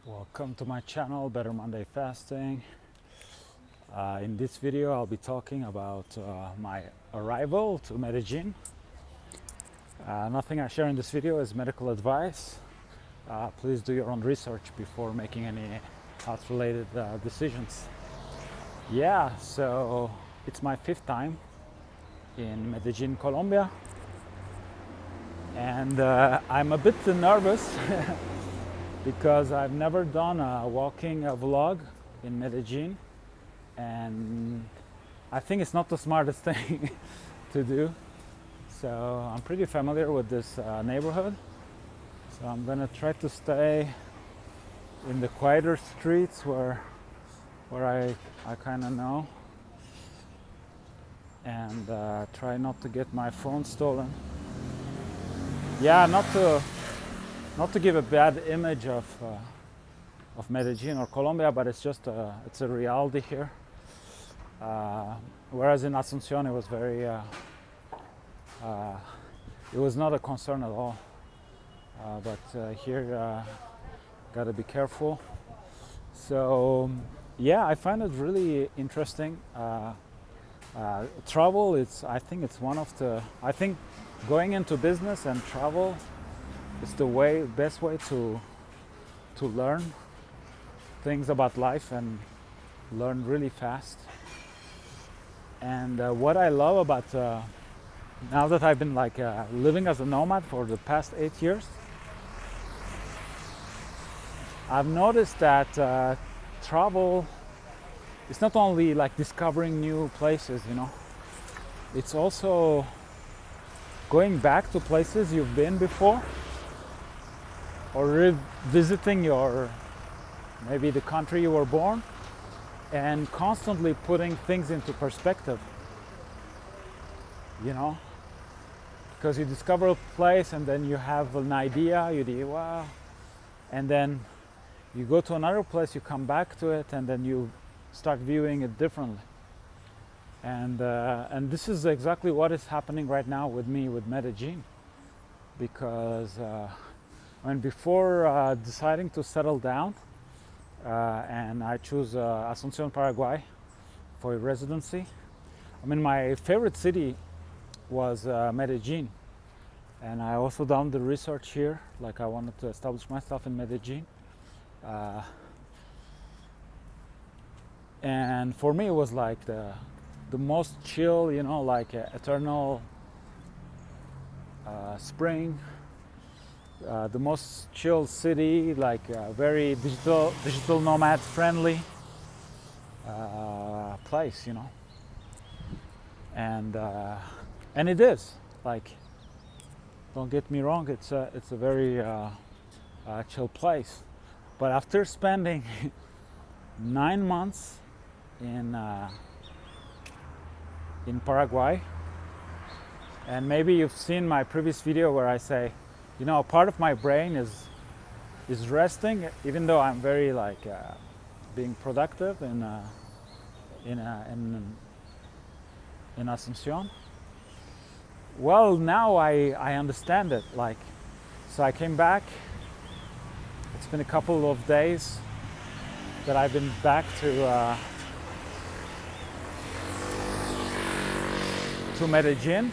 Welcome to my channel, Better Monday Fasting. In this video I'll be talking about my arrival to Medellin. Nothing I share in this video is medical advice. Please do your own research before making any health related decisions. So it's my 5th time in Medellin, Colombia, and I'm a bit nervous because I've never done a walking vlog in Medellin, and I think it's not the smartest thing to do. So I'm pretty familiar with this neighborhood, so I'm gonna try to stay in the quieter streets where I kind of know, and try not to get my phone stolen. Not to give a bad image of Medellin or Colombia, but it's just it's a reality here. Whereas in Asunción it was very it was not a concern at all, but here gotta be careful. So I find it really interesting. Travel, I think it's one of the, going into business and travel is the best way to learn things about life and learn really fast. And what I love about now that I've been living as a nomad for the past 8 years, I've noticed that travel is not only like discovering new places, it's also going back to places you've been before, or revisiting maybe the country you were born, and constantly putting things into perspective, because you discover a place and then you have an idea, you do wow, and then you go to another place, you come back to it, and then you start viewing it differently. And this is exactly what is happening right now with me with Medellin, because before deciding to settle down, and I choose Asunción, Paraguay for residency. My favorite city was Medellin, and I also done the research here. I wanted to establish myself in Medellin, and for me it was like the most chill, eternal spring. The most chill city, very digital nomad friendly place, and it is, don't get me wrong, it's a very chill place. But after spending 9 months in Paraguay, and maybe you've seen my previous video where I say, part of my brain is resting, even though I'm very being productive in Asunción. Well, now I understand it. So I came back. It's been a couple of days that I've been back to Medellin.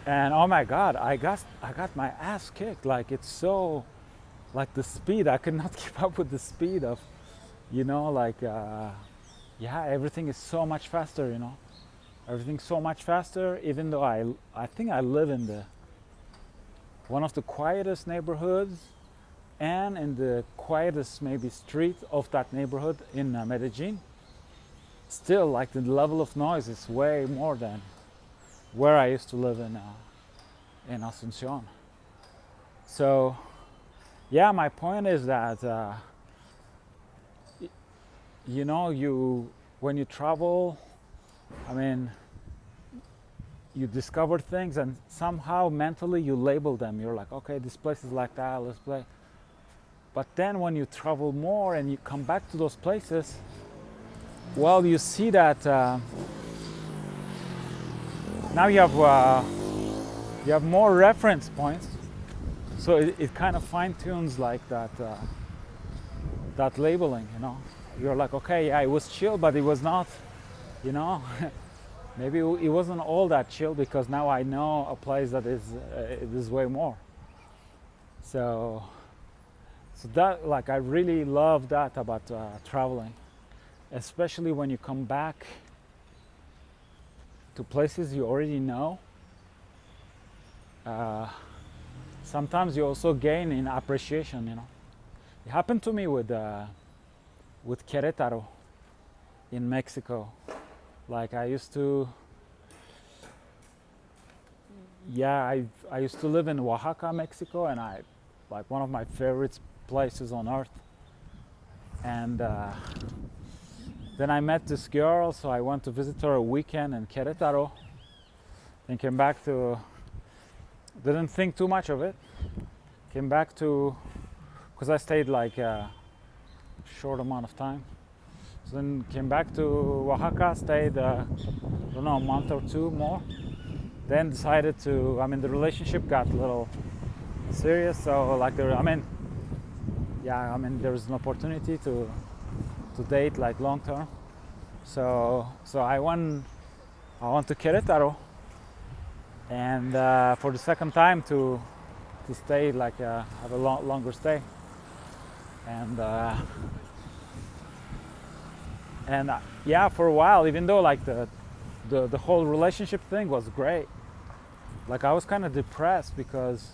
And oh my God, I got my ass kicked. It's so, the speed, I could not keep up with the speed of, everything is so much faster, Everything's so much faster, even though I think I live in one of the quietest neighborhoods and in the quietest maybe street of that neighborhood in Medellin. Still, the level of noise is way more than where I used to live in Asunción. So my point is that when you travel, you discover things, and somehow mentally you label them. You're like, okay, this place is like that, let's play. But then when you travel more and you come back to those places, well, you see that now you have more reference points, so it kind of fine tunes that that labeling, you know. You're like, okay, yeah, it was chill, but it was not, you know. Maybe it wasn't all that chill, because now I know a place that is it is way more. So that, like, I really love that about traveling, especially when you come back to places you already know. Sometimes you also gain in appreciation, you know. It happened to me with Querétaro in Mexico. Like, I used to, I used to live in Oaxaca, Mexico, and like, one of my favorite places on earth. And then I met this girl, so I went to visit her a weekend in Querétaro. Then came back to, didn't think too much of it. Came back to, because I stayed like a short amount of time. So then came back to Oaxaca, stayed, I don't know, a month or two more. Then decided to, I mean, the relationship got a little serious. So like, there was an opportunity to date like long term. So I went to Querétaro, and for the second time to stay, like have a longer stay. And yeah, for a while, even though like the whole relationship thing was great, like I was kind of depressed because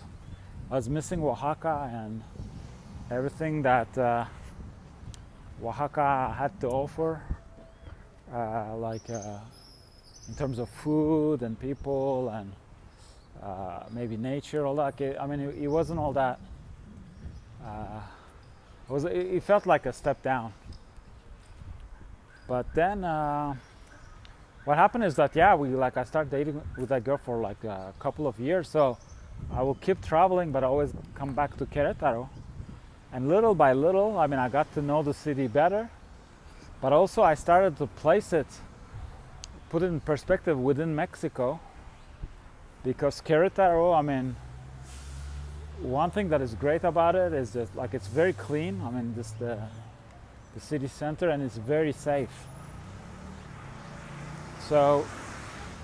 I was missing Oaxaca and everything that Oaxaca had to offer, in terms of food and people and maybe nature, all that. I mean, it wasn't all that. It felt like a step down. But then what happened is that, I started dating with that girl for like a couple of years. So I will keep traveling, but I always come back to Querétaro. And little by little, I mean, I got to know the city better. But also I started to place it, put it in perspective within Mexico. Because Querétaro, I mean, one thing that is great about it is that, like, it's very clean. I mean, the city center, and it's very safe. So,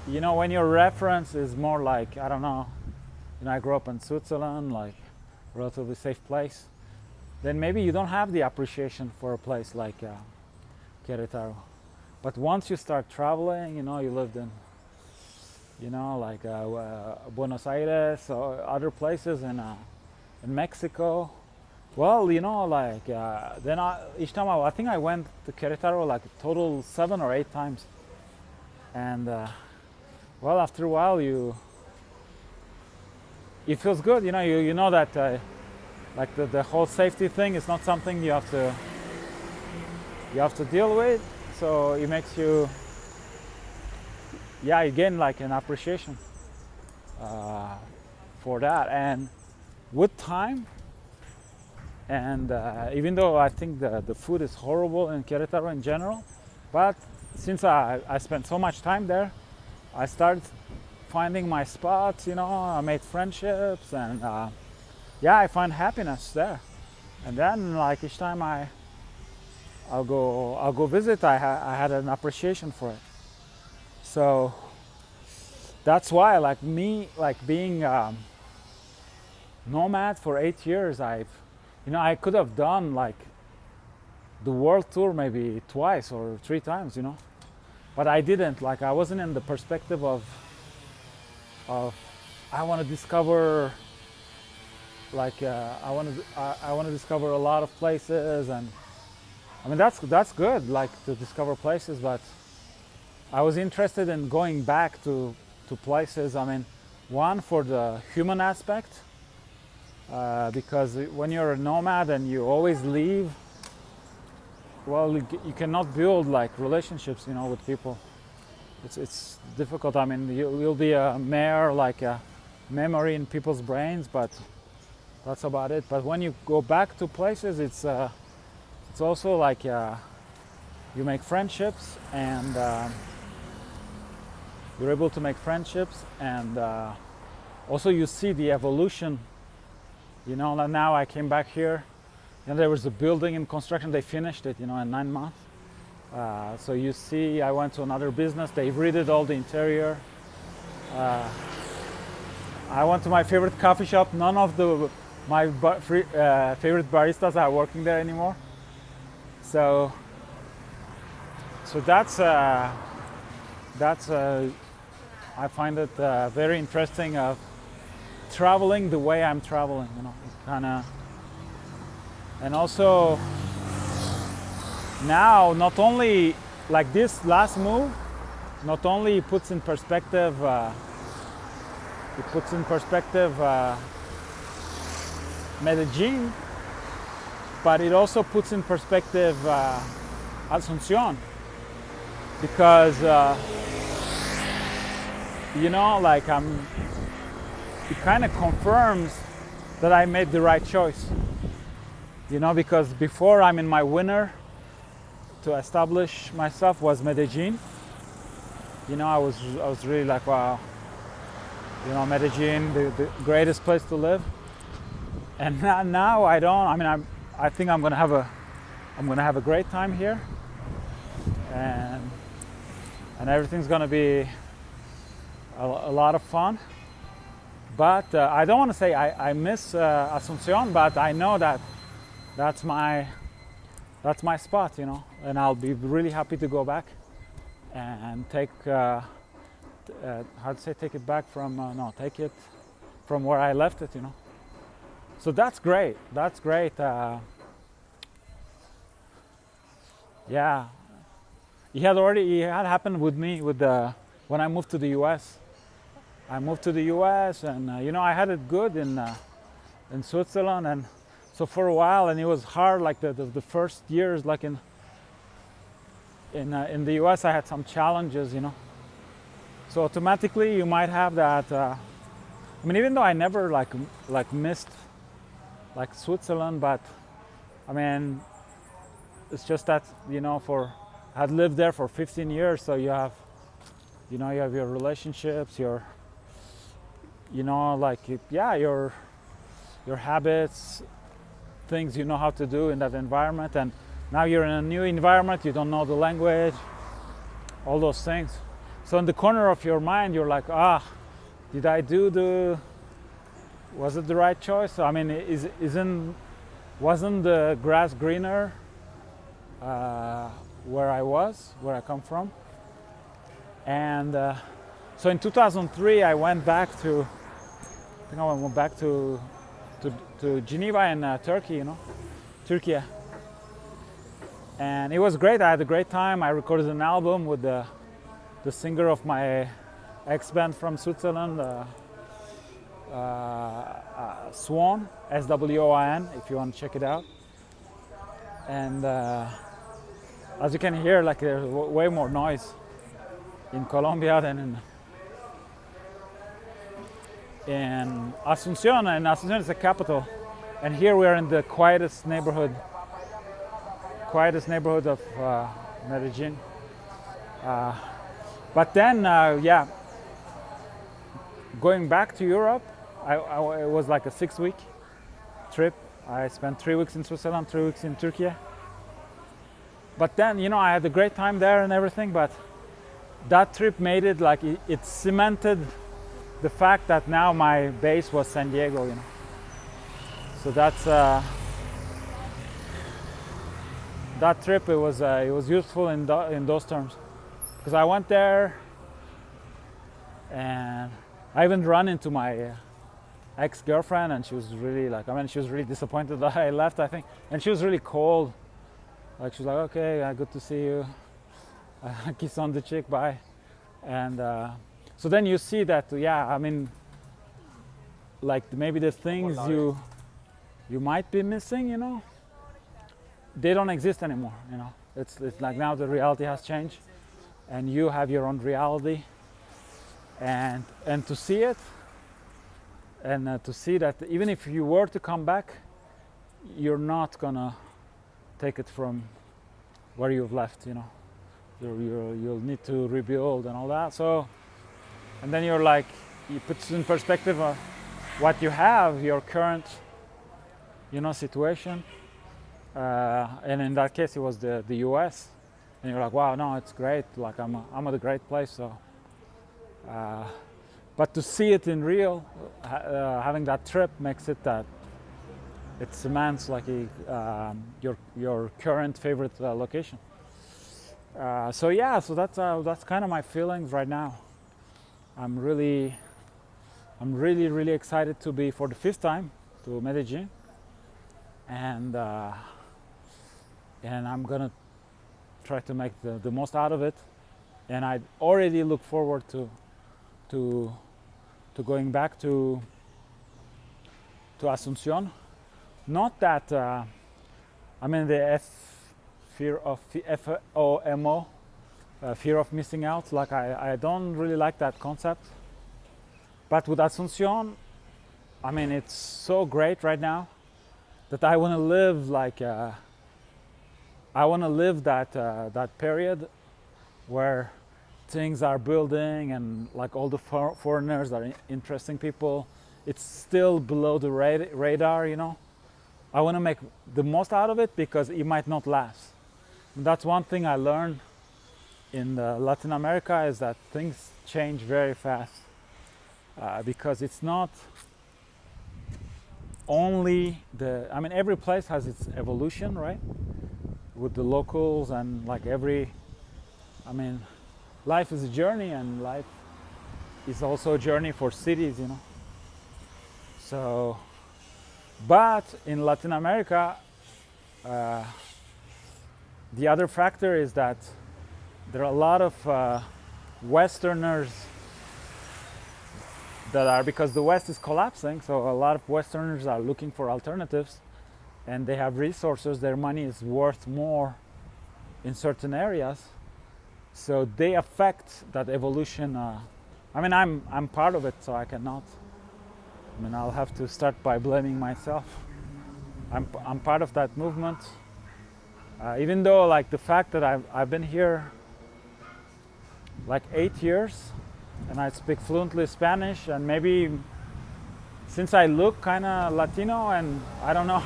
you know, when your reference is more like, I don't know, you know, I grew up in Switzerland, like relatively safe place, then maybe you don't have the appreciation for a place like Querétaro. But once you start traveling, you know, you lived in, you know, like Buenos Aires or other places in Mexico. Well, you know, like then each time I think I went to Querétaro like a total 7 or 8 times. And well, after a while, it feels good. You know, you know that like the whole safety thing is not something you have to deal with. So it makes you, you gain like an appreciation for that. And with time, and even though I think the food is horrible in Querétaro in general, but since I spent so much time there, I started finding my spots, you know, I made friendships, and I find happiness there. And then, like, each time I'll go visit, I had an appreciation for it. So that's why, like me, like being nomad for 8 years, I could have done like the world tour maybe twice or 3 times, you know, but I didn't. Like, I wasn't in the perspective of I want to discover, like I want to discover a lot of places. And I mean, that's good, like, to discover places, but I was interested in going back to places. I mean, one, for the human aspect, because when you're a nomad and you always leave, well, you cannot build like relationships, you know, with people. It's difficult. I mean, you'll be a mere like a memory in people's brains, but that's about it. But when you go back to places, it's also like you make friendships, and you're able to make friendships, and also you see the evolution. You know, now I came back here there was a building in construction. They finished it, in 9 months. So you see, I went to another business. They redid all the interior. I went to my favorite coffee shop. None of my favorite baristas are working there anymore. So that's I find it very interesting of traveling the way I'm traveling. Kind of, and also now not only like this last move, not only puts in perspective. It puts in perspective Medellin, but it also puts in perspective Asunción, because like it kind of confirms that I made the right choice. Because before, I'm in my winter to establish myself was Medellin. I was really like, wow. Medellin, the greatest place to live. And now I don't. I think I'm gonna have a great time here, and everything's gonna be a lot of fun. But I don't want to say I miss Asunción, but I know that that's my spot, and I'll be really happy to go back and take. Take it back from take it from where I left it, So that's great. Yeah, it had happened with me when I moved to the U.S. I moved to the U.S. and I had it good in Switzerland, and so for a while, and it was hard. Like the first years, like in the U.S., I had some challenges, So automatically you might have that. Even though I never like missed like Switzerland, but it's just that I had lived there for 15 years, so you have your relationships, your habits, things you know how to do in that environment, and now you're in a new environment, you don't know the language, all those things. So in the corner of your mind, you're like, did I was it the right choice? Wasn't the grass greener where I come from? And so in 2003, I went back to Geneva in Turkey, Turkey. And it was great. I had a great time. I recorded an album with the singer of my ex-band from Switzerland, Swoan, Swoan, if you want to check it out. And as you can hear, like there's way more noise in Colombia than in Asunción, and Asunción is the capital. And here we are in the quietest neighborhood of Medellin. But then, going back to Europe, it was like a 6-week trip. I spent 3 weeks in Switzerland, 3 weeks in Turkey. But then, I had a great time there and everything, but that trip made it like it cemented the fact that now my base was San Diego, So that's that trip. It was useful in those terms, because I went there and I even ran into my ex-girlfriend, and she was really she was really disappointed that I left, I think, and she was really cold. Like she was like, okay, good to see you. Kiss on the cheek, bye. And so then you see that, like maybe the things you might be missing, they don't exist anymore. It's like now the reality has changed, and you have your own reality, and to see it, and to see that even if you were to come back, you're not gonna take it from where you've left. You'll need to rebuild and all that. So, and then you're like, you put in perspective what you have, your current, situation, And in that case, it was the U.S. And you're like, wow, no, it's great. Like I'm at a great place. So, but to see it in real, having that trip makes it that it cements like your current favorite location. So yeah, so that's kind of my feelings right now. I'm really excited to be for the 5th time to Medellin, and I'm gonna try to make the most out of it. And I already look forward to going back to Asunción. Not that I mean the fear of FOMO, fear of missing out. Like I don't really like that concept. But with Asunción, I mean it's so great right now that I want to live like I want to live that period where things are building and like all the foreigners are interesting people. It's still below the radar, you know. I want to make the most out of it because it might not last. And that's one thing I learned in Latin America, is that things change very fast, because it's not only I mean every place has its evolution, right, with the locals, and like I mean life is a journey, and life is also a journey for cities, you know. So but in Latin America, the other factor is that there are a lot of Westerners that are, because the West is collapsing, so a lot of Westerners are looking for alternatives, and they have resources, their money is worth more in certain areas, so they affect that evolution. I mean, I'm part of it, so I cannot. I mean, I'll have to start by blaming myself. I'm part of that movement, even though like the fact that I've been here like 8 years, and I speak fluently Spanish, and maybe since I look kind of Latino, and I don't know,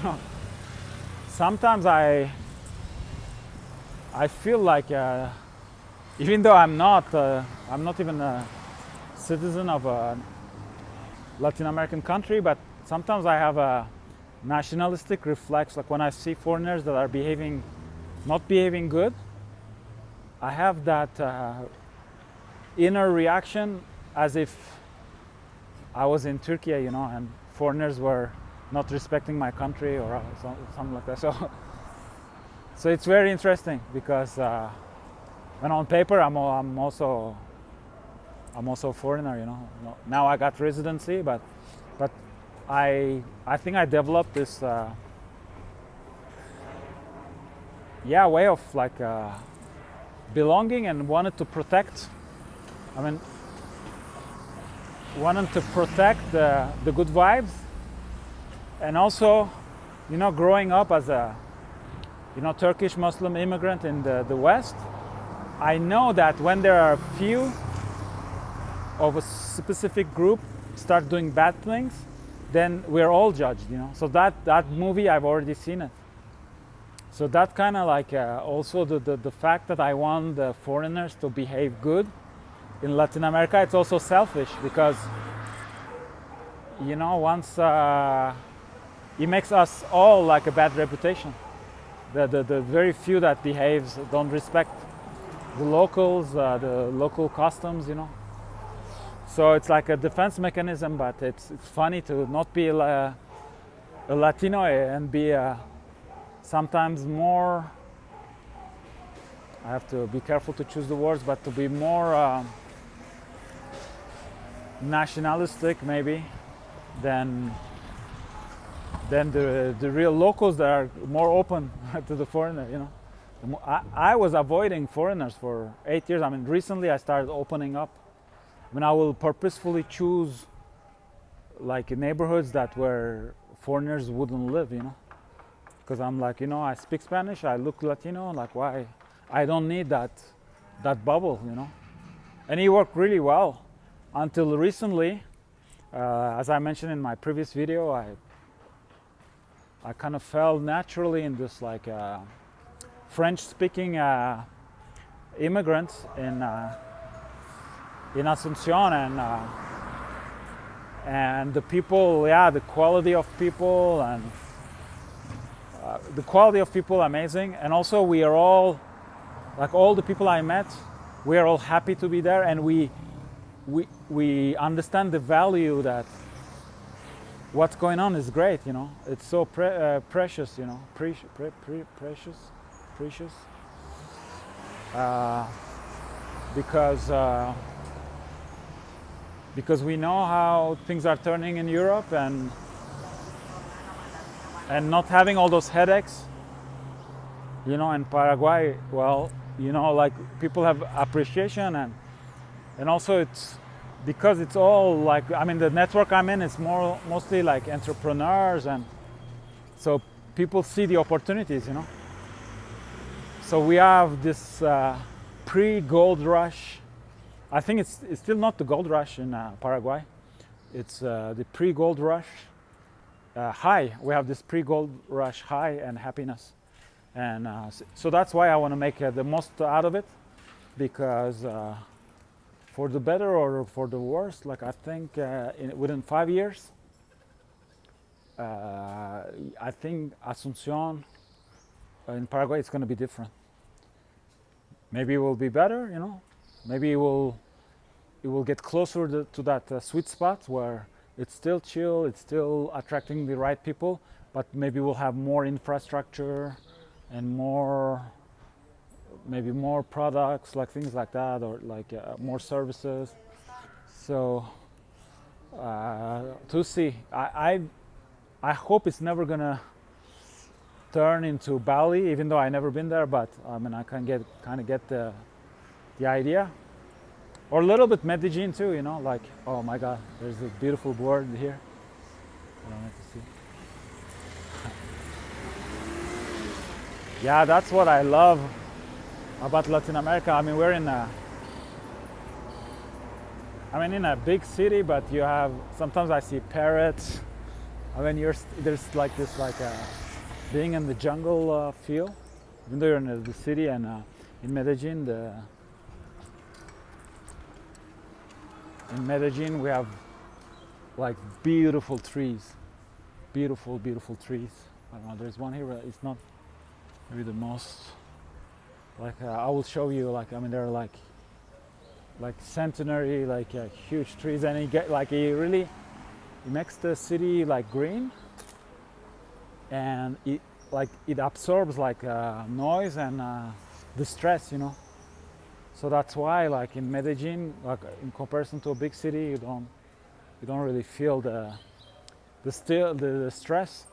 sometimes I feel like even though I'm not even a citizen of a Latin American country, but sometimes I have a nationalistic reflex. Like when I see foreigners that are not behaving good, I have that inner reaction as if I was in Turkey, you know, and foreigners were not respecting my country or something like that. So it's very interesting, because when on paper I'm also a foreigner, you know. Now I got residency, but I think I developed this way of like belonging, and wanted to protect. I mean, wanted to protect the good vibes, and also, you know, growing up as a Turkish Muslim immigrant in the West, I know that when there are a few of a specific group start doing bad things, then we're all judged, you know. So that movie, I've already seen it. So that kind of like also the fact that I want the foreigners to behave good in Latin America, it's also selfish, because, you know, once it makes us all like a bad reputation. The very few that don't respect the locals, the local customs, you know. So it's like a defense mechanism, but it's funny to not be a Latino and be sometimes more, I have to be careful to choose the words, but to be more nationalistic maybe than the real locals that are more open to the foreigner, you know. I was avoiding foreigners for 8 years. I mean, recently I started opening up. I mean, I will purposefully choose like neighborhoods that where foreigners wouldn't live, you know, because I'm like, you know, I speak Spanish, I look Latino, like why? I don't need that bubble, you know. And it worked really well until recently. As I mentioned in my previous video, I kind of fell naturally in this like French-speaking immigrants in Asuncion, and the people, yeah, the quality of people and amazing. And also we are all, like all the people I met, we are all happy to be there, and we understand the value that what's going on is great, you know. It's so precious, you know, precious, because we know how things are turning in Europe, and not having all those headaches, you know. In Paraguay, well, you know, like people have appreciation, and also it's because it's all like, I mean, the network I'm in is mostly like entrepreneurs, and so people see the opportunities, you know. So we have this pre-gold rush. I think it's still not the gold rush in Paraguay. It's the pre-gold rush high. We have this pre-gold rush high and happiness, and so that's why I want to make the most out of it, because for the better or for the worse, like I think within 5 years, I think Asuncion in Paraguay is going to be different. Maybe it will be better, you know. Maybe it will get closer to that sweet spot where it's still chill, it's still attracting the right people, but maybe we'll have more infrastructure and maybe more products, like things like that, or like more services. So to see, I hope it's never gonna turn into Bali, even though I never been there. But I mean, I can kind of get the idea, or a little bit Medellin too. You know, like, oh my God, there's a beautiful board here. I don't have to see. Yeah, that's what I love about Latin America. I mean, we're in a big city, but you have, sometimes I see parrots. I mean, there's like this, like being in the jungle feel, even though you're in the city. And in Medellin, we have like beautiful trees, beautiful trees. I don't know, there's one here, but it's not maybe the most, like I will show you, like, I mean, they're like centenary, like huge trees, and it makes the city like green, and it absorbs like noise and the stress, you know. So that's why, like in Medellin, like in comparison to a big city, you don't really feel the stress.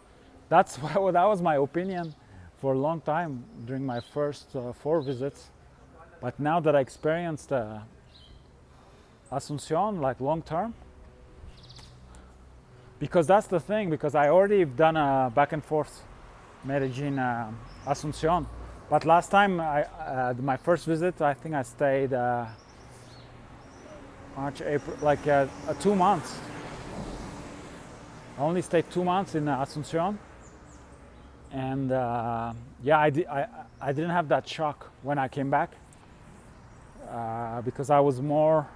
That was my opinion for a long time during my first 4 visits. But now that I experienced Asuncion, like long term, because that's the thing, because I already done a back and forth Medellin Asuncion. But last time, my first visit, I think I stayed March, April, like 2 months. I only stayed 2 months in Asuncion. And yeah, I didn't have that shock when I came back, because I was more,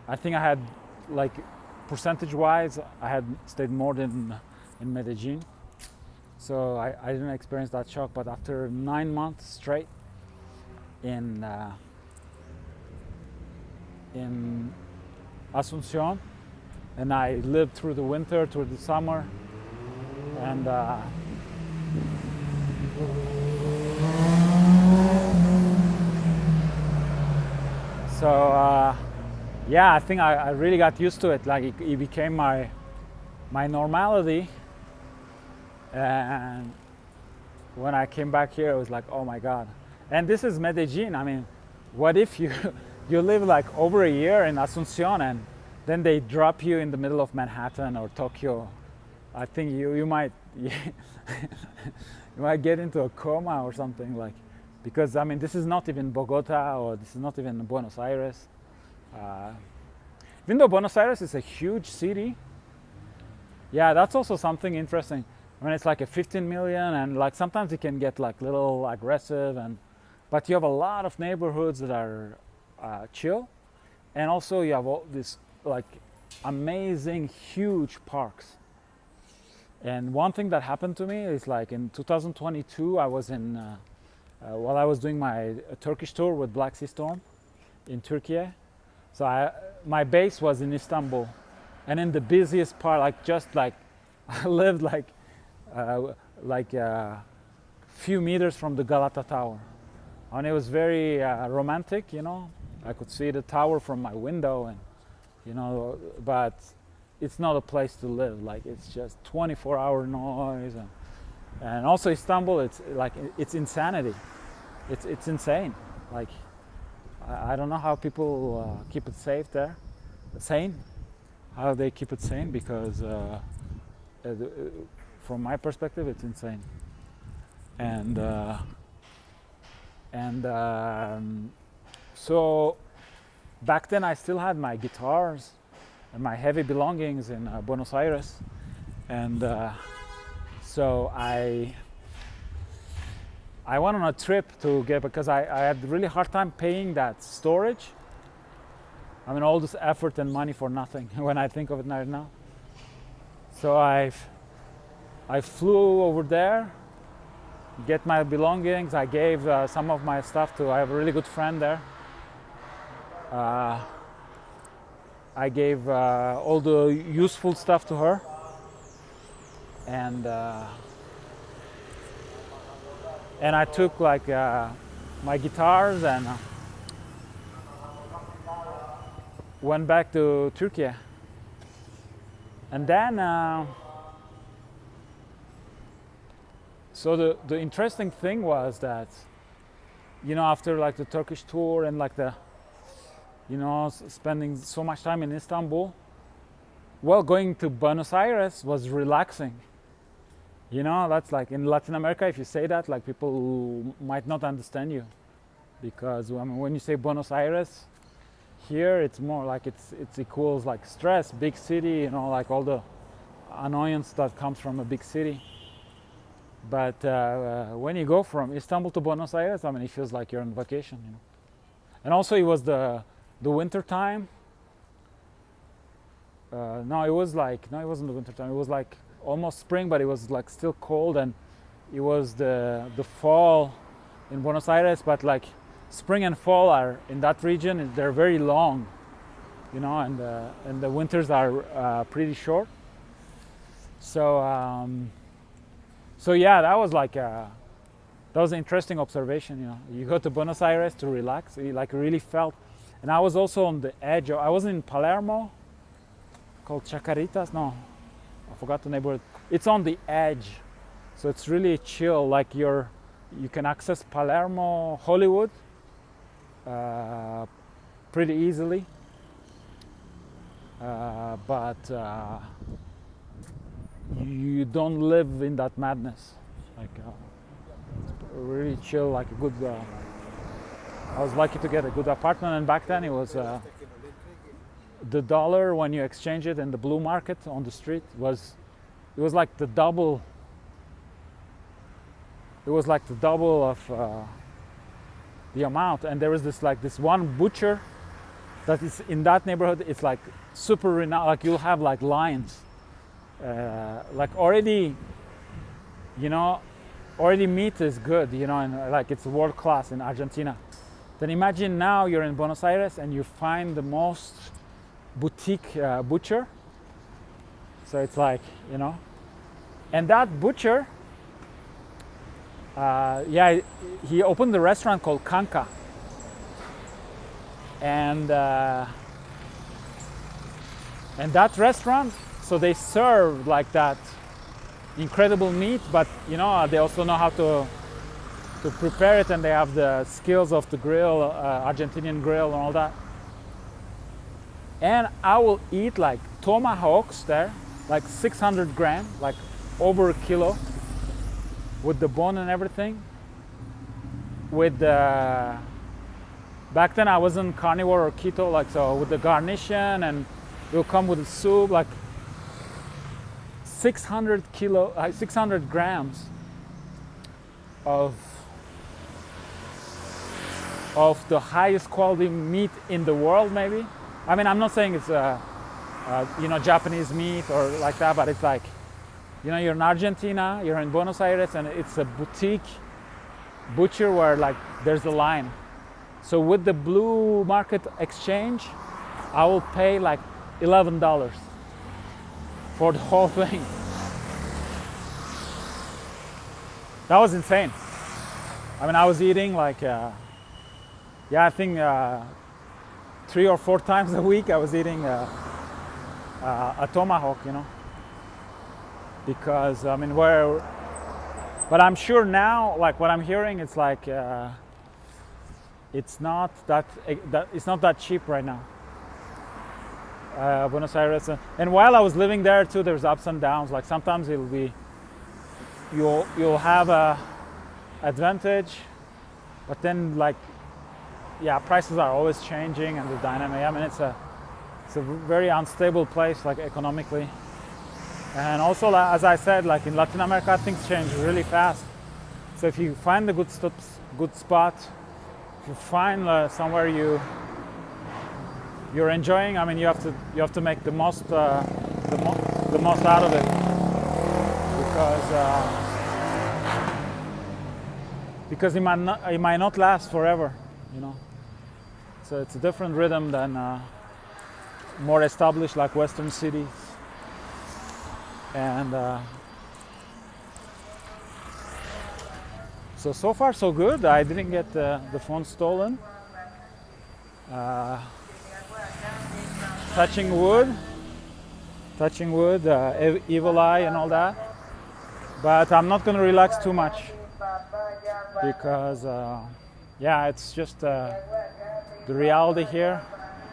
I think I had, like, percentage-wise, I had stayed more than in Medellin. So I didn't experience that shock. But after 9 months straight in Asuncion, and I lived through the winter, through the summer, and so yeah, I think I really got used to it. Like it became my normality. And when I came back here, it was like, oh my God. And this is Medellin. I mean, what if you live like over a year in Asuncion, and then they drop you in the middle of Manhattan or Tokyo? I think you might you might get into a coma or something, like, because I mean, this is not even Bogota, or this is not even Buenos Aires. Even though Buenos Aires is a huge city, yeah, that's also something interesting. I mean, it's like a 15 million, and like sometimes it can get like little aggressive, but you have a lot of neighborhoods that are chill, and also you have all this like amazing huge parks. And one thing that happened to me is like in 2022, I was in while I was doing my Turkish tour with Black Sea Storm in Turkey. So my base was in Istanbul, and in the busiest part, like just like I lived like a few meters from the Galata Tower, and it was very romantic. You know, I could see the tower from my window, and you know, but it's not a place to live. Like it's just 24-hour noise, and also Istanbul. It's like it's insanity. It's insane. Like I don't know how people keep it safe there, sane. How they keep it sane, because from my perspective, it's insane. So back then, I still had my guitars and my heavy belongings in Buenos Aires, and so I went on a trip to get, because I had a really hard time paying that storage. I mean, all this effort and money for nothing when I think of it right now. So I flew over there, get my belongings. I gave some of my stuff to, I have a really good friend there. I gave all the useful stuff to her. And I took like my guitars and went back to Turkey. And then so the interesting thing was that, you know, after like the Turkish tour and like the, you know, spending so much time in Istanbul, well, going to Buenos Aires was relaxing. You know, that's like in Latin America, if you say that, like people might not understand you, because when you say Buenos Aires, here it's more like it equals like stress, big city, you know, like all the annoyance that comes from a big city. But when you go from Istanbul to Buenos Aires, I mean, it feels like you're on vacation, you know. And also, it was the winter time. No, it wasn't the winter time. It was like almost spring, but it was like still cold, and it was the fall in Buenos Aires. But like spring and fall are in that region, they're very long, you know, and the winters are pretty short. So yeah, that was an interesting observation. You know, you go to Buenos Aires to relax. You like really felt, and I was also on the edge. I was in Palermo, called Chacaritas. No, I forgot the neighborhood. It's on the edge, so it's really chill. Like you can access Palermo, Hollywood, pretty easily. But you don't live in that madness. Like it's really chill, like a good. I was lucky to get a good apartment, and back then it was the dollar, when you exchange it in the blue market on the street, was like the double. It was like the double of the amount, and there was this one butcher that is in that neighborhood. It's like super renowned. Like you'll have like lines. Like already meat is good, you know, and like it's world class in Argentina. Then imagine now you're in Buenos Aires and you find the most boutique butcher. So it's like, you know, and that butcher, he opened a restaurant called Kanka, and that restaurant. So they serve like that incredible meat, but you know, they also know how to prepare it, and they have the skills of the grill, Argentinian grill and all that. And I will eat like tomahawks there, like 600 grams, like over a kilo, with the bone and everything. With the, back then I wasn't carnivore or keto, like, so with the garnition, and it will come with the soup, like 600 grams of the highest quality meat in the world, maybe. I mean, I'm not saying it's Japanese meat or like that, but it's like, you're in Argentina, you're in Buenos Aires, and it's a boutique butcher where like there's a line. So with the blue market exchange, I will pay like $11 for the whole thing. That was insane. I mean, I was eating like, I think 3 or 4 times a week I was eating a tomahawk, because I mean, but I'm sure now, like what I'm hearing, it's like it's not that cheap right now. Buenos Aires, and while I was living there too, there's ups and downs. Like sometimes you'll have a advantage, but then like prices are always changing, and the dynamic. I mean, it's a very unstable place, like economically, and also as I said, like in Latin America, things change really fast. So if you find a good spot, if you find somewhere you're enjoying, I mean, you have to make the most out of it, because it might not last forever, So it's a different rhythm than more established like Western cities, and so far so good. I didn't get the phone stolen. Touching wood, evil eye and all that. But I'm not going to relax too much because, it's just the reality here.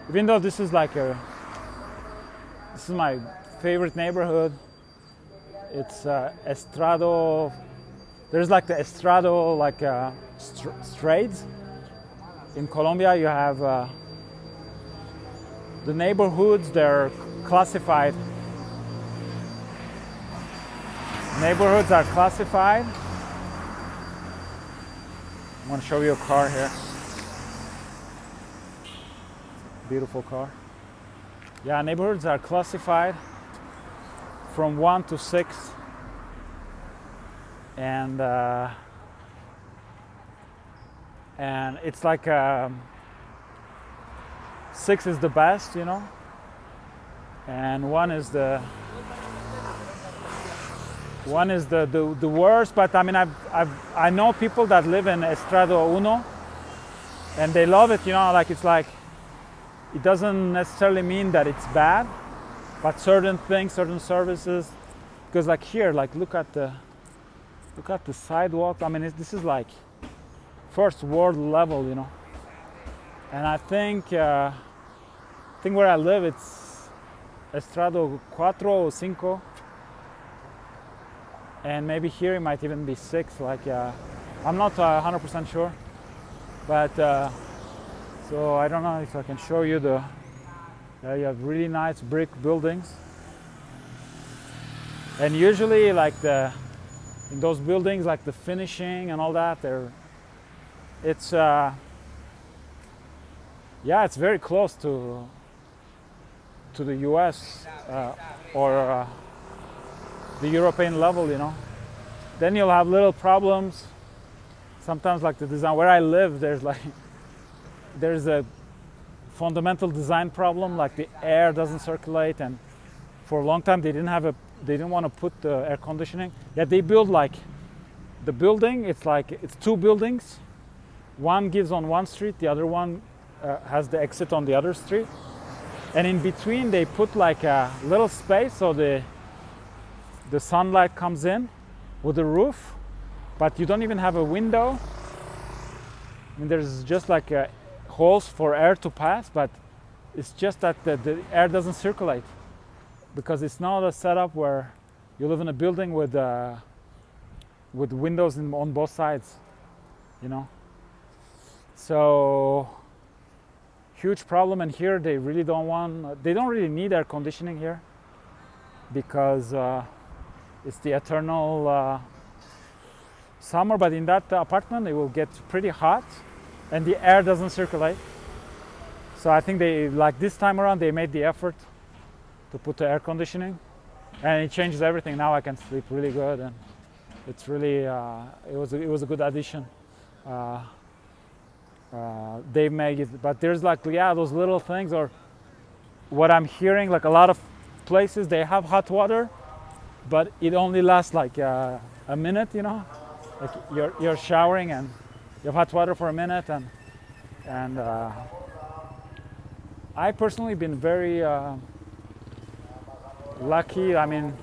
Even though this is my favorite neighborhood. It's Estrado. There's like the Estrado straits. In Colombia, you have the neighborhoods. They're classified. Neighborhoods are classified. I want to show you a car here. Beautiful car. Yeah, neighborhoods are classified from 1 to 6, and it's like 6 is the best, and 1 is the worst. But I mean, I know people that live in Estrado Uno, and they love it, like it's like, it doesn't necessarily mean that it's bad, but certain things, certain services, because like here, like look at the sidewalk. I mean, this is like first world level, And I think where I live, it's Estrado 4 or 5, and maybe here it might even be 6. Like I'm not 100% sure, but so I don't know if I can show you you have really nice brick buildings, and usually like in those buildings, like the finishing and all that, it's very close to the US or the European level, Then you'll have little problems. Sometimes like the design where I live, there's a fundamental design problem, like the air doesn't circulate, and for a long time they didn't want to put the air conditioning. Yeah, they build like the building, it's 2 buildings. One gives on one street, the other one has the exit on the other street, and in between they put like a little space so the sunlight comes in with the roof, but you don't even have a window. I mean, there's just like holes for air to pass, but it's just that the air doesn't circulate, because it's not a setup where you live in a building with windows on both sides, So huge problem. And here they don't really need air conditioning here, because it's the eternal summer, but in that apartment it will get pretty hot and the air doesn't circulate. So I think they, like this time around, they made the effort to put the air conditioning, and it changes everything. Now I can sleep really good, and it's really it was a good addition. They make it, but there's like, yeah, those little things, or what I'm hearing, like a lot of places they have hot water, but it only lasts like a minute, you know, like you're showering and you have hot water for a minute, and I personally been very lucky. I mean,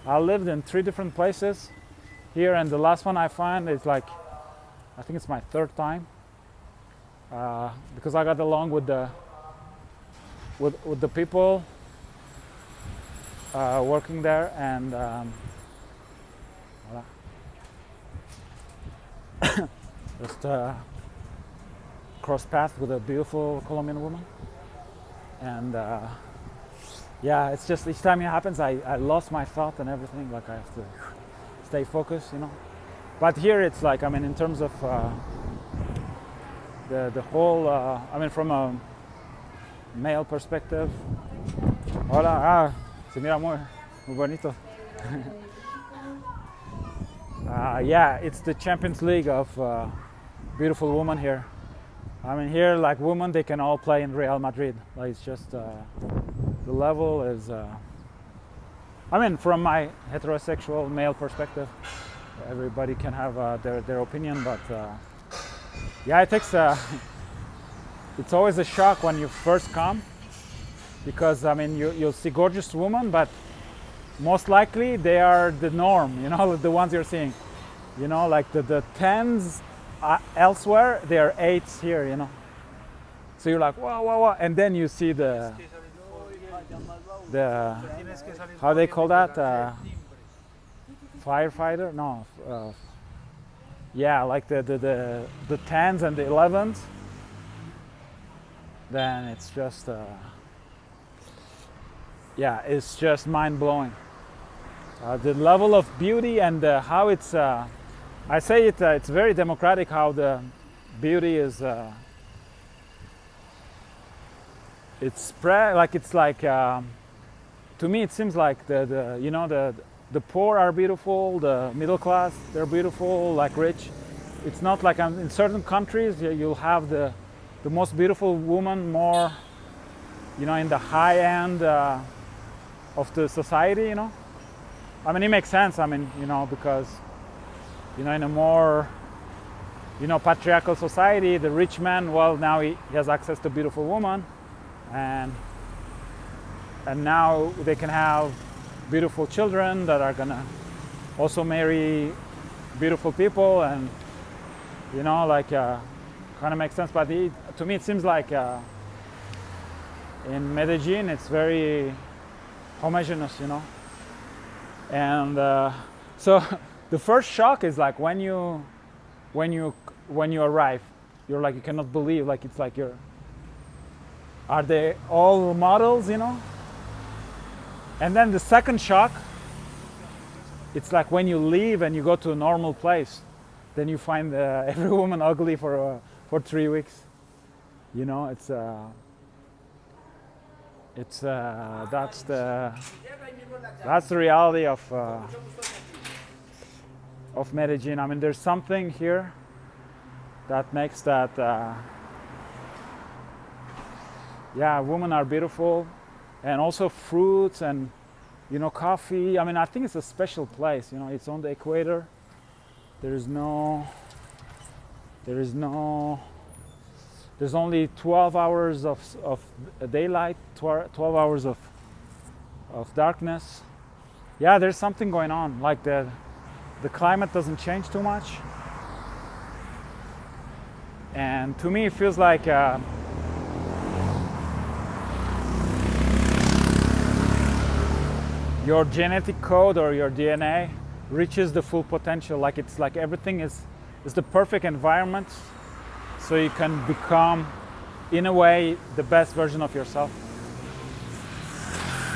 I lived in 3 different places here, and the last one I find is like, I think it's my 3rd time, because I got along with the people working there, and voilà. Just cross paths with a beautiful Colombian woman, and yeah, it's just each time it happens, I lost my thought and everything. Like I have to stay focused, you know. But here it's like, I mean, in terms of the whole, I mean, from a male perspective. Hola, se mira muy bonito. Yeah, it's the Champions League of beautiful women here. I mean, here, like women, they can all play in Real Madrid. Like, it's just the level is. I mean, from my heterosexual male perspective, everybody can have their opinion, but yeah, it takes. It's always a shock when you first come, because I mean, you'll see gorgeous women, but most likely they are the norm, you know, the ones you're seeing, you know, like the 10s elsewhere, they are 8s here, you know. So you're like, wow, and then you see the how they call that, firefighter? No, yeah, like the 10s and the 11s. Then it's just yeah, it's just mind-blowing. The level of beauty and how it's, I say it's very democratic how the beauty is, it's spread, like it's like, to me it seems like the you know, the poor are beautiful, the middle class, they're beautiful, like rich. It's not like in certain countries you'll have the most beautiful woman more, you know, in the high end of the society, you know. I mean, it makes sense. I mean, you know, because, you know, in a more, you know, patriarchal society, the rich man, well, now he has access to beautiful woman, and now they can have beautiful children that are gonna also marry beautiful people, and, you know, like kind of makes sense. But to me, it seems like in Medellin, it's very homogeneous, you know. And so the first shock is like when you arrive, you're like, you cannot believe, like it's like are they all models, you know? And then the second shock, it's like when you leave and you go to a normal place, then you find every woman ugly for 3 weeks, you know. That's the reality of Medellin. I mean, there's something here that makes that yeah, women are beautiful, and also fruits and, you know, coffee. I mean, I think it's a special place, you know. It's on the equator. There's only 12 hours of daylight, 12 hours of darkness. Yeah, there's something going on. Like the climate doesn't change too much, and to me it feels like your genetic code or your DNA reaches the full potential. Like it's like everything is the perfect environment, so you can become, in a way, the best version of yourself.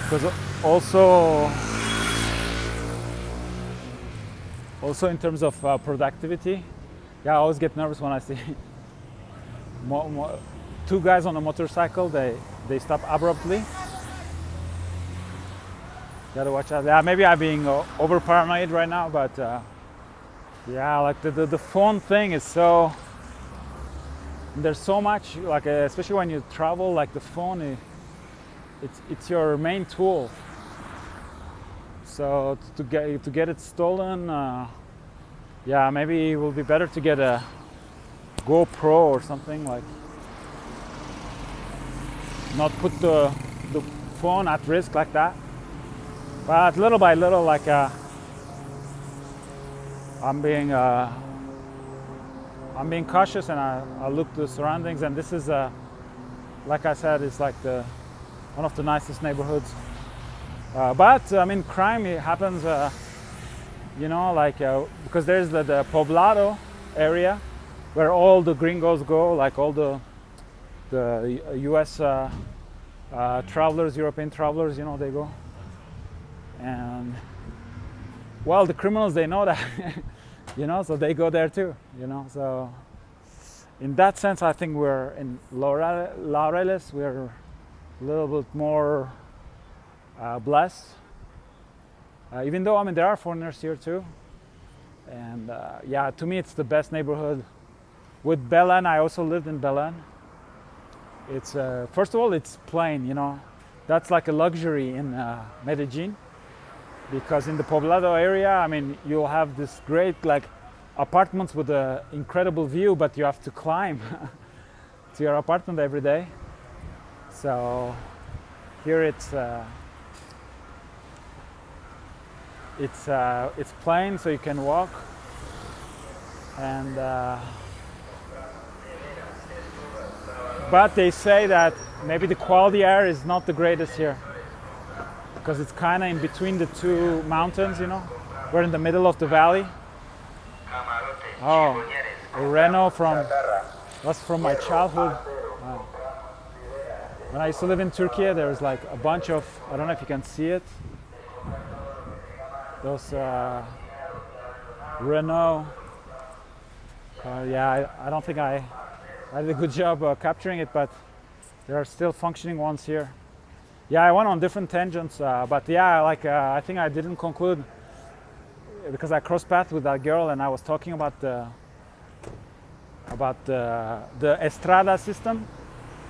Because also, Also in terms of productivity, yeah, I always get nervous when I see two guys on a motorcycle. They stop abruptly. Gotta watch out. Yeah, maybe I'm being over paranoid right now, but yeah, like the phone thing is so. There's so much, like especially when you travel, like the phone, it's your main tool. So to get it stolen, yeah, maybe it will be better to get a GoPro or something, like not put the phone at risk like that. But little by little, like I'm being cautious, and I look to the surroundings, and this is like I said, it's like one of the nicest neighborhoods. But I mean, crime happens, you know, like because there's the Poblado area where all the gringos go, like all the U.S. Travelers, European travelers, you know, they go. And well, the criminals, they know that, you know, so they go there too, you know. So in that sense, I think we're in Laureles, we're a little bit more blessed, even though, I mean, there are foreigners here too. And yeah, to me, it's the best neighborhood. With Belen, I also lived in Belen. It's first of all, it's plain, you know. That's like a luxury in Medellin, because in the Poblado area, I mean, you'll have this great like apartments with an incredible view, but you have to climb to your apartment every day. So here it's plain, so you can walk, and but they say that maybe the quality air is not the greatest here, because it's kind of in between the two mountains, you know. We're in the middle of the valley. Oh, a Renault that's from my childhood. When I used to live in Turkey, there was like a bunch of, I don't know if you can see it, those Renault. Yeah, I don't think I did a good job capturing it, but there are still functioning ones here. Yeah, I went on different tangents, but yeah, like I think I didn't conclude, because I crossed paths with that girl, and I was talking about the Estrada system.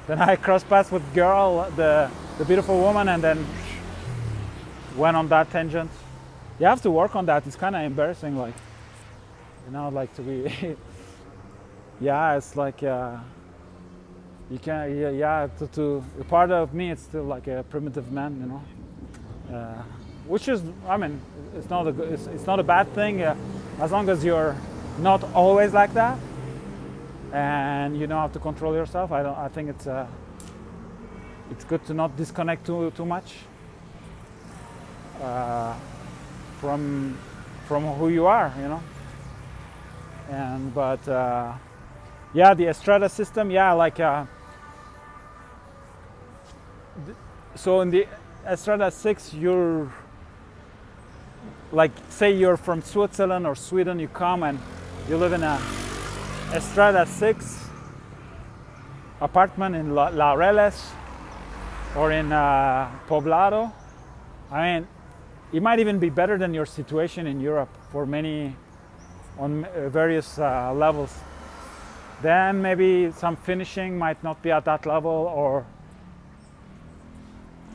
Then I crossed paths with girl, the beautiful woman, and then went on that tangent. You have to work on that. It's kind of embarrassing, like, you know, like to be. Yeah, it's like you can. Yeah, to a part of me, it's still like a primitive man, you know. Which is, I mean, it's not a bad thing, as long as you're not always like that, and you know how to control yourself. I think it's good to not disconnect too much from who you are, you know. And but yeah, the Estrada system, yeah, like so in the Estrada 6, you're like, say you're from Switzerland or Sweden, you come and you live in a Estrada 6 apartment in Laureles or in Poblado. I mean, it might even be better than your situation in Europe for many, on various levels. Then maybe some finishing might not be at that level, or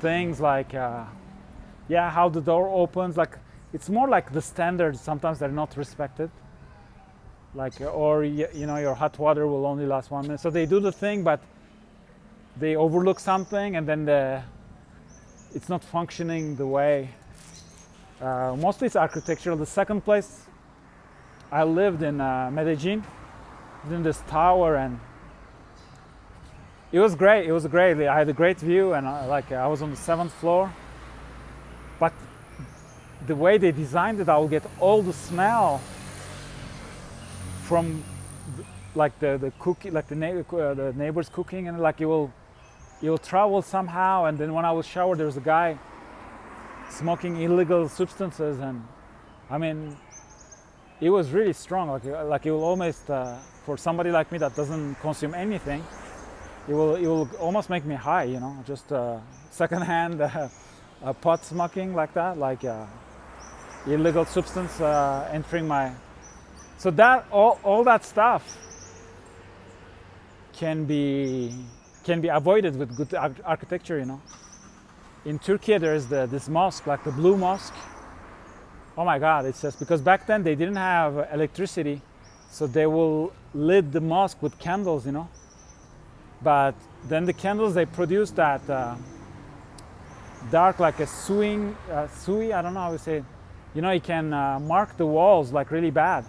things like yeah, how the door opens, like it's more like the standards, sometimes they're not respected, like, or you know, your hot water will only last 1 minute, so they do the thing but they overlook something, and then it's not functioning the way. Mostly it's architectural. The second place I lived in, Medellin, in this tower, and it was great. It was great. I had a great view, and I was on the 7th floor. But the way they designed it, I will get all the smell from like the cooking, like the neighbors cooking, and like it will travel somehow. And then when I was shower, there was a guy smoking illegal substances, and I mean, it was really strong. Like it will almost, for somebody like me that doesn't consume anything, it will almost make me high, you know, just secondhand pot smoking like that, like illegal substance entering my. So that all that stuff can be avoided with good architecture, you know. In Turkey, there is this mosque, like the blue mosque. Oh my God, it's just because back then they didn't have electricity, so they will lit the mosque with candles, you know. But then the candles they produce that dark, like a sui, I don't know how to say it. You know, you can mark the walls like really bad.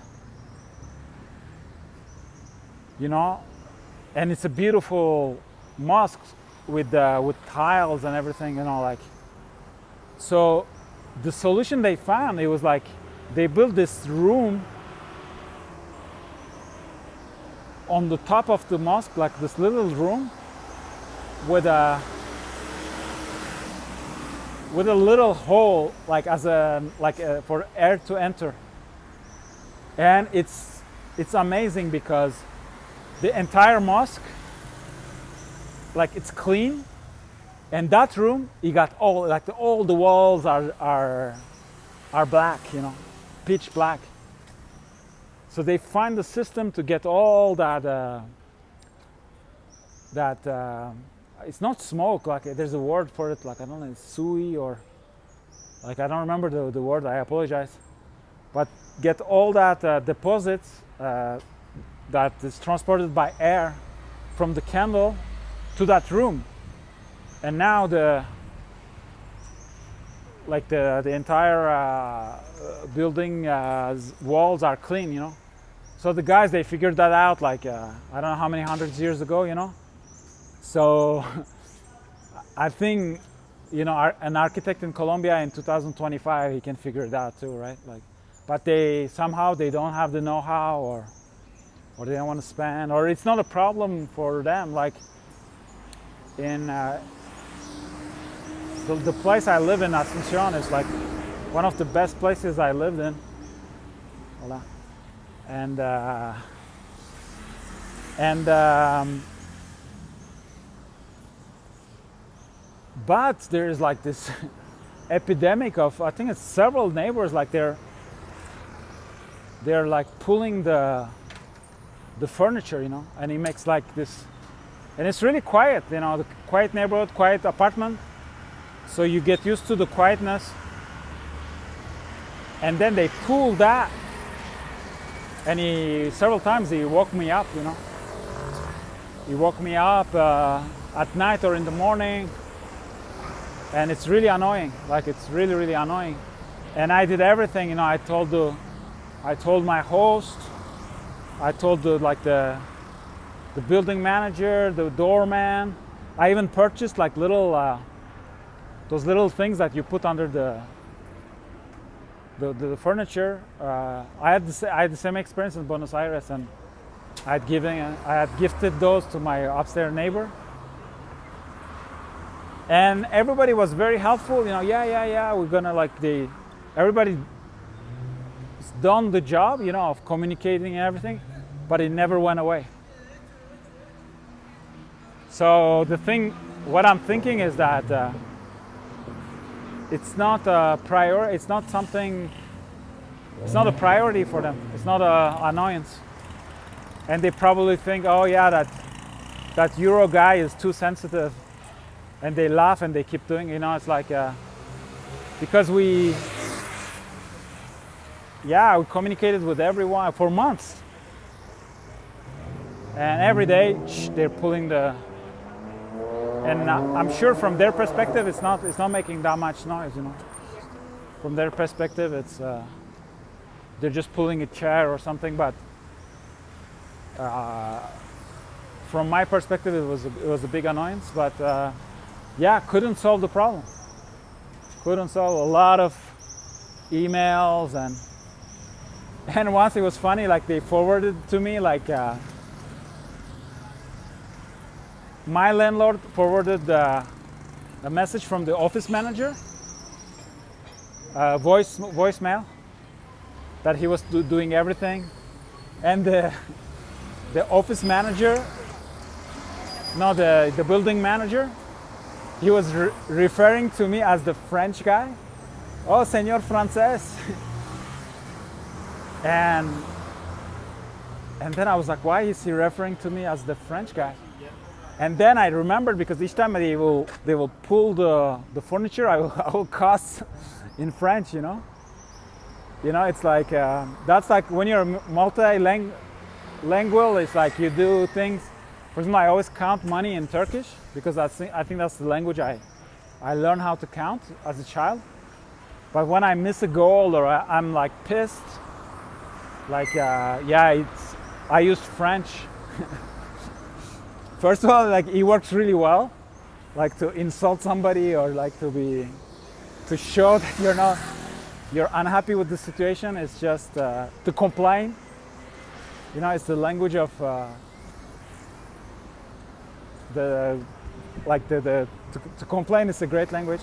You know, and it's a beautiful mosque with tiles and everything, you know, like. So the solution they found, it was like they built this room on the top of the mosque, like this little room with a little hole, like for air to enter. And it's amazing because the entire mosque, like it's clean, and that room, you got all the walls are black, you know, pitch black. So they find the system to get all that it's not smoke, like there's a word for it, like I don't know, it's sui, or like I don't remember the word, I apologize. But get all that deposits that is transported by air from the candle to that room. And now the entire building walls are clean, you know. So the guys, they figured that out like I don't know how many hundreds of years ago, you know. So I think, you know, an architect in Colombia in 2025, he can figure it out too, right? Like, but they don't have the know-how, or they don't want to spend, or it's not a problem for them. Like in the place I live in, Asuncion, is like one of the best places I lived in. Hola. But there is like this epidemic of, I think it's several neighbors, like they're like pulling the furniture, you know, and it makes like this, and it's really quiet, you know, the quiet neighborhood, quiet apartment. So you get used to the quietness, and then they pull that, and several times he woke me up, you know. He woke me up at night or in the morning, and it's really annoying. Like it's really, really annoying. And I did everything, you know. I told my host, I told the building manager, the doorman. I even purchased like those little things that you put under the furniture. I had the same experience in Buenos Aires, and I had gifted those to my upstairs neighbor. And everybody was very helpful, you know. Yeah, we're gonna everybody done the job, you know, of communicating and everything, but it never went away. So what I'm thinking is that it's not a priority. It's not a priority for them. It's not an annoyance, and they probably think, oh yeah, that Euro guy is too sensitive, and they laugh and they keep doing. You know, it's like because we communicated with everyone for months, and every day they're pulling the. And I'm sure from their perspective, it's not making that much noise, you know. From their perspective, it's they're just pulling a chair or something. But from my perspective, it was a big annoyance. But couldn't solve the problem. Couldn't solve a lot of emails, and once it was funny. Like they forwarded to me like. My landlord forwarded a message from the office manager, voicemail, that he was doing everything. And the office manager, no, the building manager, he was referring to me as the French guy. Oh, señor francés. and then I was like, why is he referring to me as the French guy? And then I remembered, because each time they will pull the furniture, I will cuss in French, you know. You know, it's like that's like when you're multilingual. It's like you do things. For example, I always count money in Turkish because I think that's the language I learned how to count as a child. But when I miss a goal or I'm like pissed, like I used French. First of all, like it works really well, like to insult somebody or like to show that you're unhappy with the situation. It's just to complain. You know, it's the language of to complain is a great language.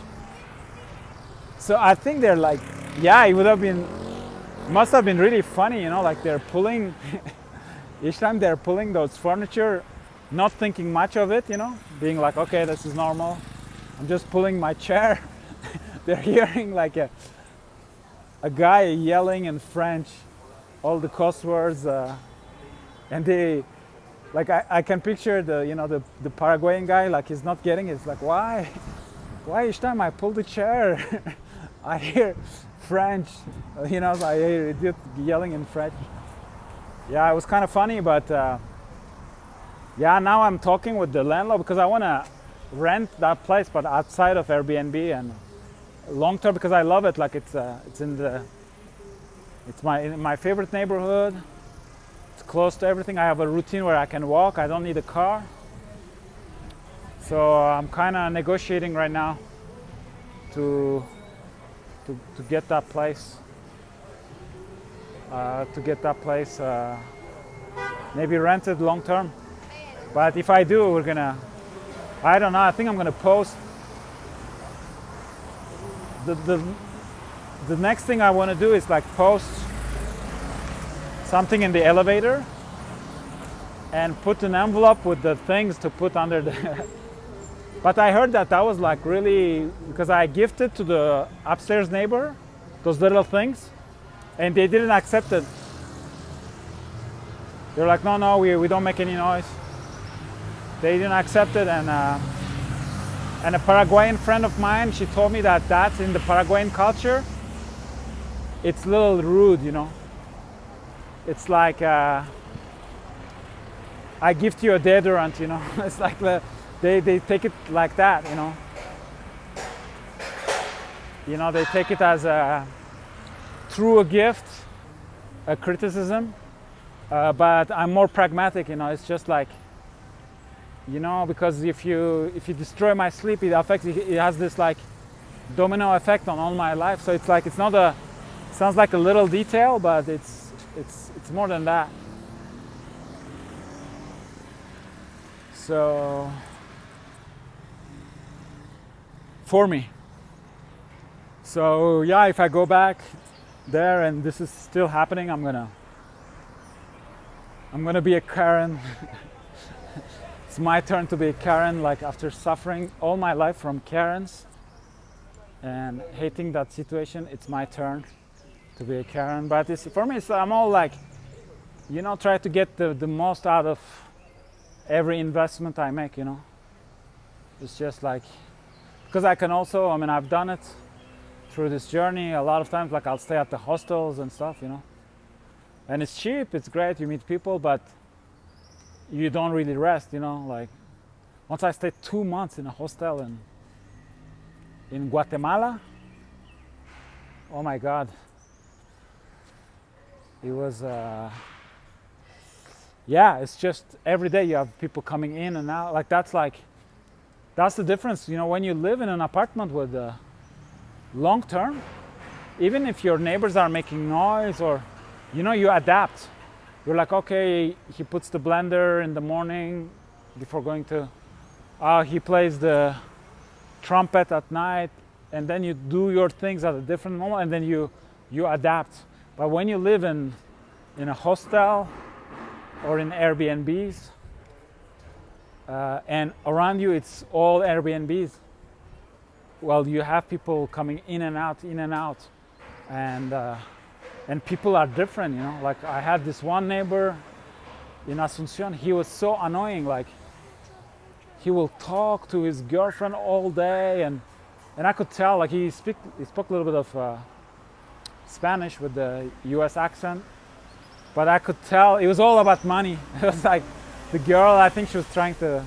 So I think they're like, yeah, it must have been really funny, you know, like they're pulling each time they're pulling those furniture, not thinking much of it, you know, being like, okay, this is normal. I'm just pulling my chair. They're hearing like a guy yelling in French, all the cuss words, and they, like I can picture the Paraguayan guy, like he's not getting it. It's like, why each time I pull the chair, I hear French, you know, I hear it yelling in French. Yeah, it was kind of funny, but yeah, now I'm talking with the landlord because I want to rent that place, but outside of Airbnb and long term, because I love it. Like it's my favorite neighborhood. It's close to everything. I have a routine where I can walk. I don't need a car. So I'm kind of negotiating right now to get that place. Maybe rented long term. But if I do, I don't know, I think I'm gonna post. The next thing I want to do is like post something in the elevator and put an envelope with the things to put under the But I heard that was like really, because I gifted to the upstairs neighbor those little things and they didn't accept it. They're like, no, we don't make any noise. They didn't accept it. And a Paraguayan friend of mine, she told me that that's in the Paraguayan culture, it's a little rude, you know. It's like I gift you a deodorant, you know. It's like they take it like that, you know. You know, they take it as through a gift, a criticism. But I'm more pragmatic, you know. It's just like, you know, because if you destroy my sleep, it has this like domino effect on all my life. So it's like, sounds like a little detail, but it's more than that. So for me. So yeah, if I go back there and this is still happening, I'm gonna be a Karen. It's my turn to be a Karen, like after suffering all my life from Karens and hating that situation, it's my turn to be a Karen. But for me, I'm all like, you know, try to get the most out of every investment I make, you know. It's just like, because I can also, I've done it through this journey a lot of times, like I'll stay at the hostels and stuff, you know. And it's cheap, it's great, you meet people, but you don't really rest, you know. Like once I stayed 2 months in a hostel in Guatemala, oh my God. It was, yeah, it's just every day you have people coming in and out. Like that's the difference, you know, when you live in an apartment with long term, even if your neighbors are making noise or, you know, you adapt. You're like, okay, he puts the blender in the morning before going to, he plays the trumpet at night, and then you do your things at a different moment, and then you adapt. But when you live in a hostel or in Airbnbs, and around you it's all Airbnbs, well, you have people coming in and out, and people are different, you know. Like I had this one neighbor in Asuncion. He was so annoying. Like he will talk to his girlfriend all day, and I could tell, like he spoke a little bit of Spanish with the U.S. accent, but I could tell it was all about money. It was like the girl, I think she was trying to,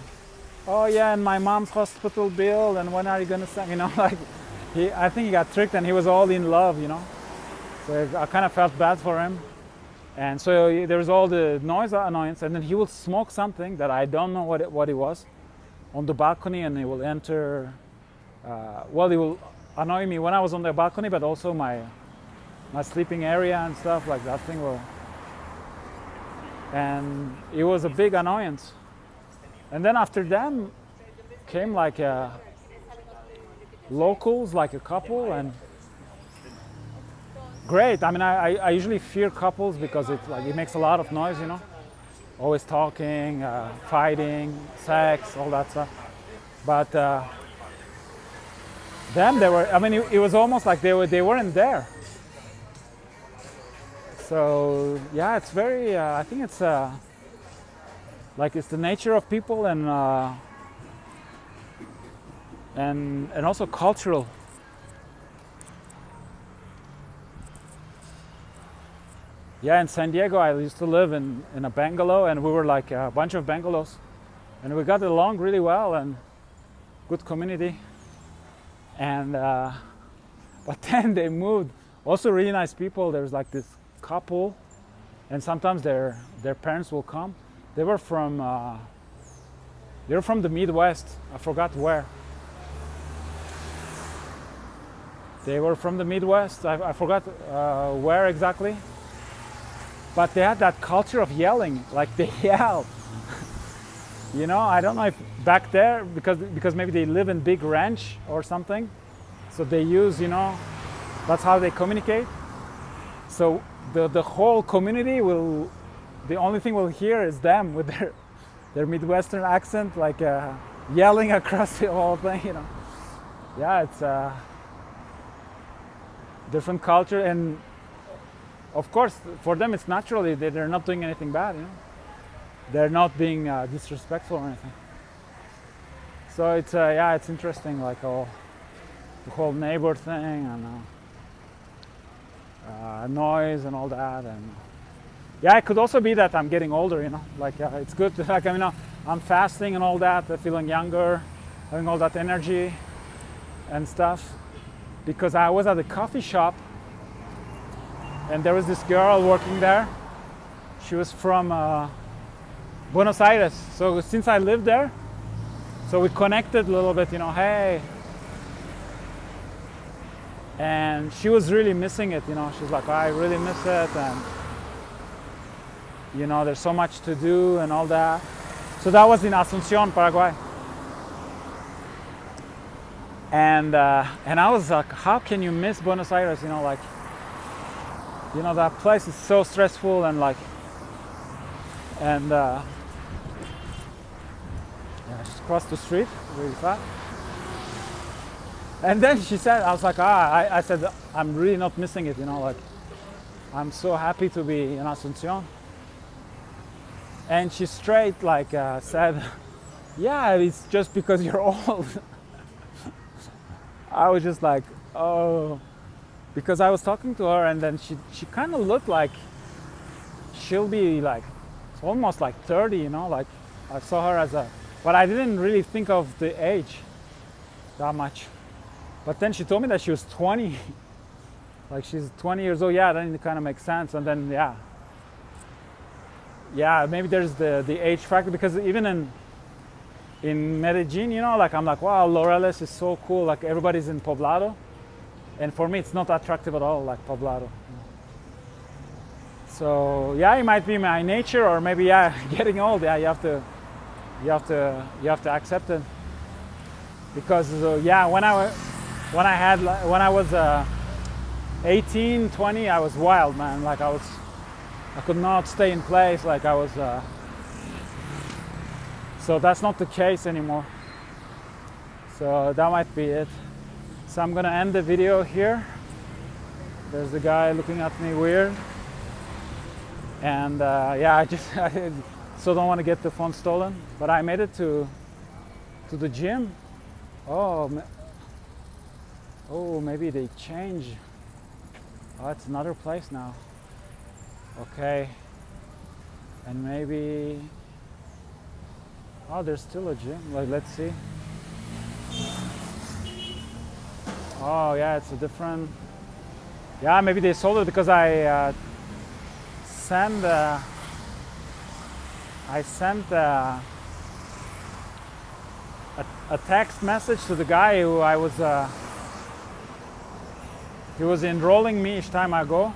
oh yeah, and my mom's hospital bill, and when are you gonna send, you know, like I think he got tricked, and he was all in love, you know. So I kind of felt bad for him. And so there was all the noise annoyance, and then he will smoke something that I don't know what it was on the balcony, and he will enter, well, he will annoy me when I was on the balcony, but also my sleeping area and stuff, like that thing will, and it was a big annoyance. And then after them came like locals, like a couple, and great. I mean, I usually fear couples because it makes a lot of noise, you know, always talking, fighting, sex, all that stuff. But them, they were, I mean, it was almost like they weren't there. So yeah, it's very, I think it's like it's the nature of people, and also cultural. Yeah, in San Diego, I used to live in a bungalow, and we were like a bunch of bungalows, and we got along really well, and good community. And but then they moved. Also really nice people. There's like this couple, and sometimes their parents will come. They were from the Midwest. I forgot where. They were from the Midwest. I forgot where exactly. But they had that culture of yelling, like they yell. You know, I don't know if back there, because maybe they live in big ranch or something, so they use, you know, that's how they communicate. So the whole community will, the only thing we'll hear is them with their Midwestern accent, like yelling across the whole thing, you know. Yeah, it's a different culture, and of course, for them it's naturally they're not doing anything bad, you know. They're not being disrespectful or anything. So it's yeah, it's interesting, like the whole neighbor thing, and noise and all that, and yeah, it could also be that I'm getting older, you know. Like it's good to, like, I mean, I'm fasting and all that, feeling younger, having all that energy and stuff, because I was at a coffee shop. And there was this girl working there. She was from Buenos Aires. So since I lived there, so we connected a little bit, you know, hey. And she was really missing it, you know. She's like, I really miss it, and you know, there's so much to do and all that. So that was in Asuncion, Paraguay. And I was like, how can you miss Buenos Aires, you know, like, you know, that place is so stressful, and like, and yeah, I just crossed the street really fast. And then she said, I was like, I said, I'm really not missing it, you know, like, I'm so happy to be in Asuncion. And she straight like said, yeah, it's just because you're old. I was just like, oh. Because I was talking to her, and then she kind of looked like she'll be like almost like 30, you know, like I saw her as but I didn't really think of the age that much. But then she told me that she was 20, like she's 20 years old. Yeah, then it kind of makes sense. And then yeah, maybe there's the age factor, because even in Medellin, you know, like I'm like, wow, Laureles is so cool, like everybody's in Poblado. And for me, it's not attractive at all, like Poblado. So yeah, it might be my nature, or maybe yeah, getting old. Yeah, you have to accept it. Because yeah, when I was 18, 20, I was wild, man. Like I could not stay in place. Like I was, so that's not the case anymore. So that might be it. So I'm gonna end the video here. There's the guy looking at me weird. And yeah, I so don't want to get the phone stolen. But I made it to the gym. Oh, maybe they changed. Oh, it's another place now. Okay. And maybe, oh, there's still a gym. Like, let's see. Oh yeah, it's a different, yeah, maybe they sold it because I sent a text message to the guy who he was enrolling me each time I go,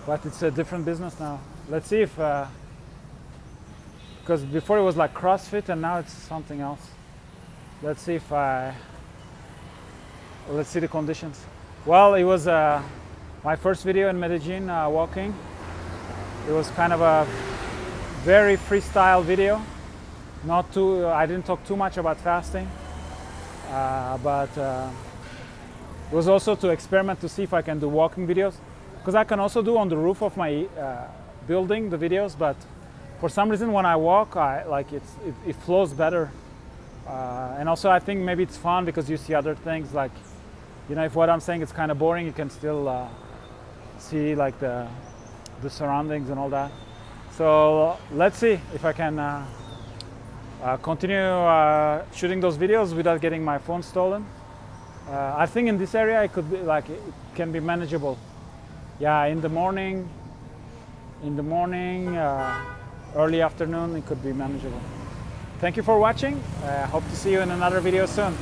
but it's a different business now. Let's see if, because before it was like CrossFit and now it's something else. Let's see if let's see the conditions. Well, it was my first video in Medellin walking. It was kind of a very freestyle video. Not too, I didn't talk too much about fasting, but it was also to experiment to see if I can do walking videos, because I can also do on the roof of my building the videos, but for some reason when I walk, it flows better. And also I think maybe it's fun because you see other things, like, you know, if what I'm saying is kind of boring, you can still see like the surroundings and all that. So let's see if I can continue shooting those videos without getting my phone stolen. I think in this area it could be like, it can be manageable. Yeah, in the morning, early afternoon, it could be manageable. Thank you for watching. Hope to see you in another video soon.